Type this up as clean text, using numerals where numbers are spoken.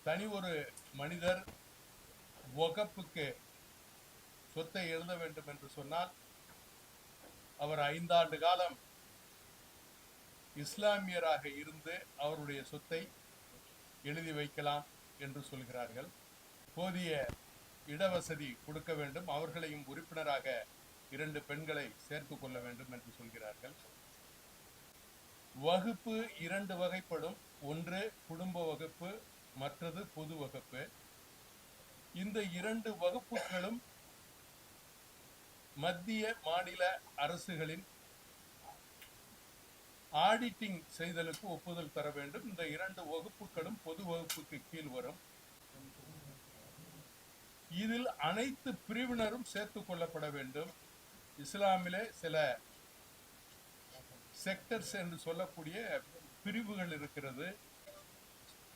தனி ஒரு மனிதர் வகப்புக்கு சொத்தை எழுத வேண்டும் என்று சொன்னால் அவர் 5 ஆண்டு காலம் இஸ்லாமியராக இருந்து அவருடைய சொத்தை எழுதி வைக்கலாம் என்று சொல்கிறார்கள். போதிய இடவசதி கொடுக்க வேண்டும், அவர்களையும் உறுப்பினராக 2 பெண்களை சேர்த்துக் கொள்ள வேண்டும் என்று சொல்கிறார்கள். வகுப்பு 2 வகைப்படும். ஒன்று குடும்ப வகுப்பு, மற்றது பொது வகுப்பு. இந்த 2 வகுப்புகளும் மத்திய மாநில அரசுகளின் ஆடிட்டிங் செய்தலுக்கு ஒப்புதல் தர வேண்டும். இந்த 2 வகுப்புகளும் பொது வகுப்புக்கு கீழ் வரும். இதில் அனைத்து பிரிவினரும் சேர்த்துக் கொள்ளப்பட வேண்டும். இஸ்லாமிலே சில செக்டர்ஸ் என்று சொல்லக்கூடிய பிரிவுகள் இருக்கிறது.